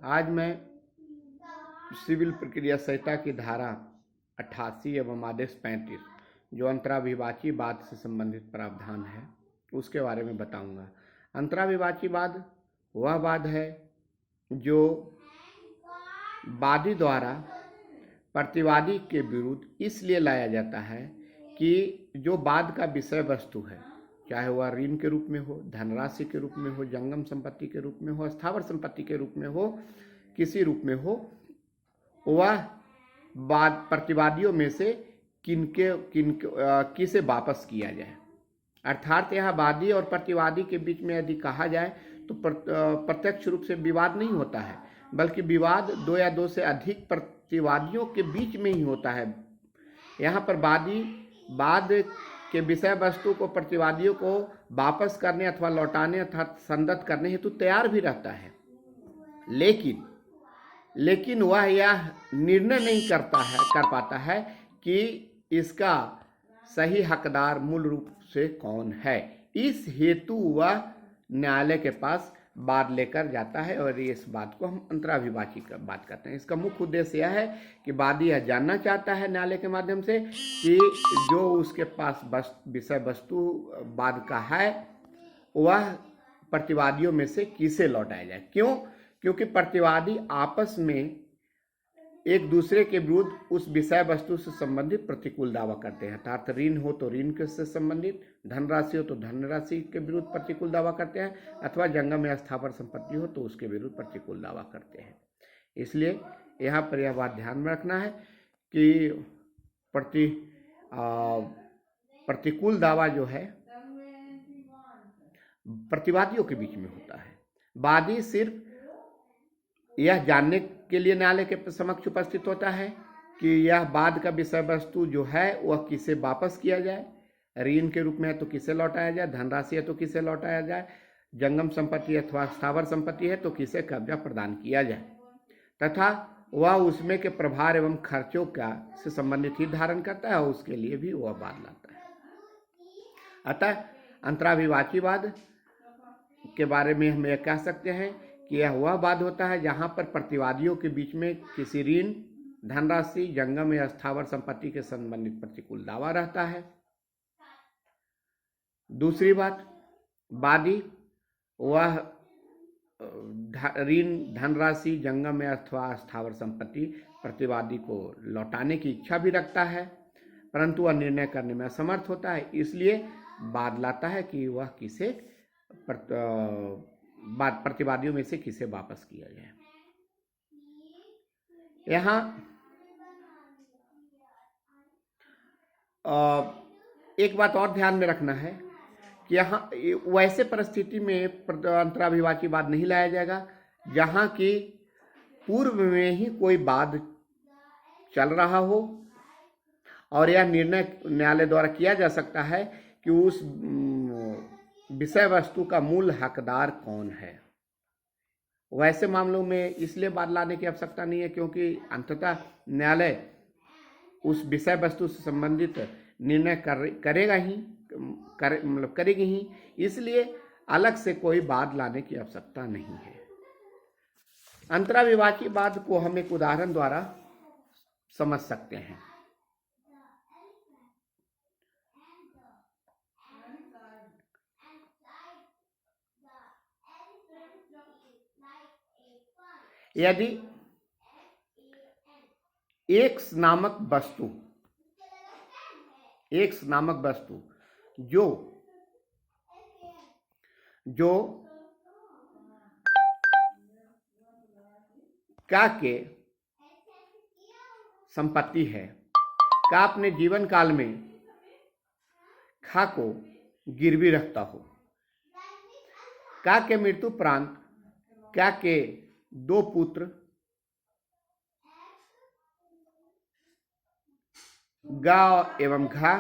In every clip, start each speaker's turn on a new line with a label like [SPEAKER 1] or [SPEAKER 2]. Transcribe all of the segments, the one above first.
[SPEAKER 1] आज मैं सिविल प्रक्रिया संहिता की धारा 88 एवं आदेश 35 जो अंतराभिवाची वाद से संबंधित प्रावधान है उसके बारे में बताऊंगा। अंतराभिवाची वाद वह वाद है जो वादी द्वारा प्रतिवादी के विरुद्ध इसलिए लाया जाता है कि जो वाद का विषय वस्तु है, चाहे वह ऋण के रूप में हो, धनराशि के रूप में हो, जंगम संपत्ति के रूप में हो, स्थावर संपत्ति के रूप में हो, किसी रूप में हो, वह वाद प्रतिवादियों में से किसे वापस किया जाए। अर्थात यहाँ वादी और प्रतिवादी के बीच में यदि कहा जाए तो प्रत्यक्ष रूप से विवाद नहीं होता है, बल्कि विवाद दो या दो से अधिक प्रतिवादियों के बीच में ही होता है। यहाँ पर वादी वाद के विषय वस्तु को प्रतिवादियों को वापस करने अथवा लौटाने अर्थात संदत करने हेतु तैयार भी रहता है, लेकिन वह यह निर्णय नहीं कर पाता है कि इसका सही हकदार मूल रूप से कौन है। इस हेतु वह न्यायालय के पास वाद लेकर जाता है और इस बात को हम अंतराभिवाची का बात करते हैं। इसका मुख्य उद्देश्य यह है कि वादी यह जानना चाहता है न्यायालय के माध्यम से कि जो उसके पास विषय वस्तु वाद का है वह प्रतिवादियों में से किसे लौटाया जाए। क्योंकि प्रतिवादी आपस में एक दूसरे के विरुद्ध उस विषय वस्तु से संबंधित प्रतिकूल दावा करते हैं। अर्थात ऋण हो तो ऋण के से संबंधित, धनराशि हो तो धनराशि के विरुद्ध प्रतिकूल दावा करते हैं, अथवा जंगम या स्थावर संपत्ति हो तो उसके विरुद्ध प्रतिकूल दावा करते हैं। इसलिए यहाँ पर यह बात ध्यान में रखना है कि प्रतिकूल दावा जो है प्रतिवादियों के बीच में होता है। वादी सिर्फ यह जानने के लिए न्यायालय के समक्ष उपस्थित होता है कि यह वाद का विषय वस्तु जो है वह किसे वापस किया जाए, ऋण के रूप में है तो किसे लौटाया जाए, धनराशि है तो किसे लौटाया जाए, जंगम संपत्ति अथवा स्थावर संपत्ति है तो किसे कब्जा प्रदान किया जाए, तथा वह उसमें के प्रभार एवं खर्चों का से संबंधित ही धारण करता है, उसके लिए भी वह वाद लाता है। अतः अंतराभिवाची वाद के बारे में हम यह कह सकते हैं कि यह वह वाद होता है जहां पर प्रतिवादियों के बीच में किसी ऋण, धनराशि, जंगम या स्थावर संपत्ति के संबंधित प्रतिकूल दावा रहता है। दूसरी बात, वादी वह ऋण, धनराशि, जंगम या अथवा स्थावर संपत्ति प्रतिवादी को लौटाने की इच्छा भी रखता है, परंतु वह निर्णय करने में असमर्थ होता है, इसलिए वाद लाता है कि वह किसे प्रतिवादियों में से किसे वापस किया जाए। यहाँ एक बात और ध्यान में रखना है कि यहाँ वैसे परिस्थिति में अंतराभिवाची वाद नहीं लाया जाएगा जहाँ की पूर्व में ही कोई वाद चल रहा हो और यह निर्णय न्यायालय द्वारा किया जा सकता है कि उस विषय वस्तु का मूल हकदार कौन है। वैसे मामलों में इसलिए वाद लाने की आवश्यकता नहीं है क्योंकि अंततः न्यायालय उस विषय वस्तु से संबंधित निर्णय करेगी ही, इसलिए अलग से कोई वाद लाने की आवश्यकता नहीं है। अंतराभिवाची वाद को हम एक उदाहरण द्वारा समझ सकते हैं। यदि एक्स नामक वस्तु जो का के संपत्ति है, का अपने जीवन काल में खा को गिरवी रखता हो, का के मृत्यु उपरांत का के दो पुत्र गा एवं घा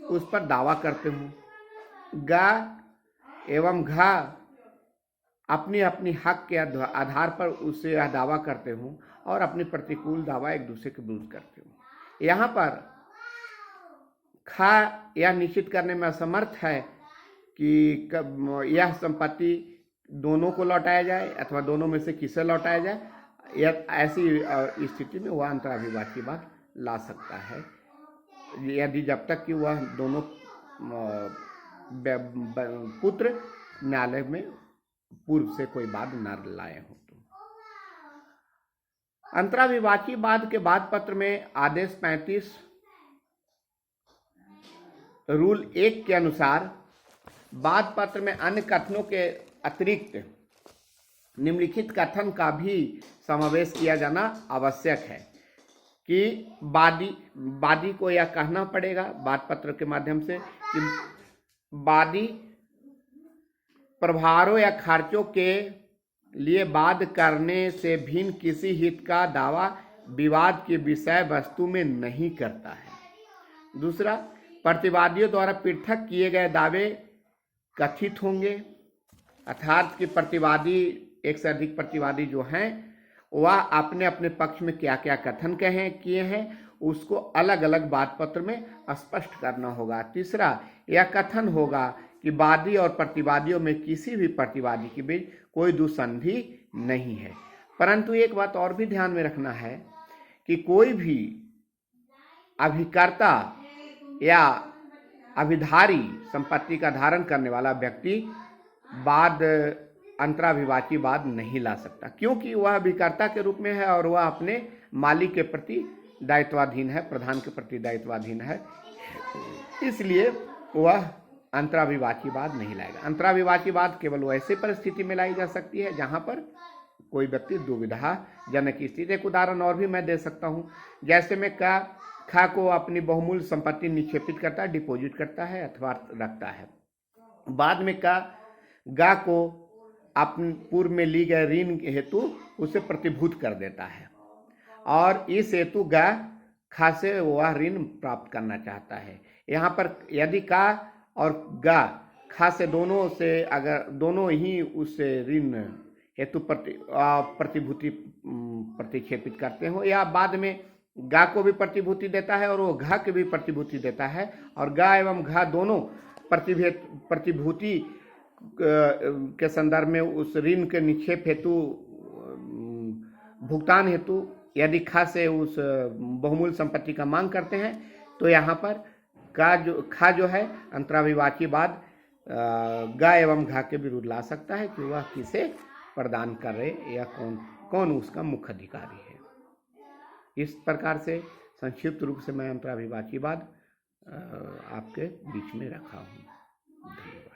[SPEAKER 1] उस पर दावा करते हूँ, गा एवं घा अपनी हक के आधार पर उससे यह दावा करते हूँ और अपनी प्रतिकूल दावा एक दूसरे के विरुद्ध करते हूँ। यहाँ पर खा यह निश्चित करने में असमर्थ है कि यह संपत्ति दोनों को लौटाया जाए अथवा दोनों में से किसे लौटाया जाए, या ऐसी स्थिति में वह अंतराभिवाचीवाद ला सकता है, यदि जब तक कि वह दोनों पुत्र न्यायालय में पूर्व से कोई बात न लाए हो। तो अंतराभिवाचीवाद के बाद पत्र में आदेश 35 रूल 1 के अनुसार बाद पत्र में अन्य कथनों के अतिरिक्त निम्नलिखित कथन का भी समावेश किया जाना आवश्यक है कि वादी को यह कहना पड़ेगा बाद पत्र के माध्यम से कि वादी प्रभारों या खर्चों के लिए वाद करने से भिन्न किसी हित का दावा विवाद के विषय वस्तु में नहीं करता है। दूसरा, प्रतिवादियों द्वारा पृथक किए गए दावे कथित होंगे, अर्थात कि प्रतिवादी एक से अधिक प्रतिवादी जो हैं वह अपने अपने पक्ष में क्या क्या कथन किए हैं उसको अलग अलग वाद पत्र में स्पष्ट करना होगा। तीसरा, यह कथन होगा कि वादी और प्रतिवादियों में किसी भी प्रतिवादी के बीच कोई दुसंधि नहीं है। परंतु एक बात और भी ध्यान में रखना है कि कोई भी अभिकर्ता या अभिधारी संपत्ति का धारण करने वाला व्यक्ति वाद अंतराभिवाचीवाद नहीं ला सकता, क्योंकि वह अभिकर्ता के रूप में है और वह अपने मालिक के प्रति दायित्वाधीन है, प्रधान के प्रति दायित्वाधीन है, इसलिए वह अंतराभिवाचीवाद नहीं लाएगा। अंतराभिवाचीवाद केवल वैसे परिस्थिति में लाई जा सकती है जहां पर कोई व्यक्ति दुविधाजनक स्थिति। एक उदाहरण और भी मैं दे सकता हूं, जैसे में खा को अपनी बहुमूल्य संपत्ति निक्षेपित करता है, डिपॉजिट करता है अथवा रखता है, बाद में गा को अपने पूर्व में ली गए ऋण हेतु उसे प्रतिभूत कर देता है और इस हेतु खा से वह ऋण प्राप्त करना चाहता है। यहाँ पर यदि का और खा से दोनों से अगर दोनों ही उस ऋण हेतु प्रतिभूति प्रतिक्षेपित करते हो या बाद में गा को भी प्रतिभूति देता है और वो घा के भी प्रतिभूति देता है और गा एवं घा दोनों प्रतिभूति के संदर्भ में उस ऋण के निक्षेप हेतु भुगतान हेतु यदि खा से उस बहुमूल्य संपत्ति का मांग करते हैं तो यहाँ पर खा जो है अंतराभिवाचीवाद गा एवं घा के विरुद्ध ला सकता है कि वह किसे प्रदान कर रहे या कौन उसका मुख्य अधिकारी है। इस प्रकार से संक्षिप्त रूप से मैं अंतराभिवाचीवाद आपके बीच में रखा हूँ। धन्यवाद।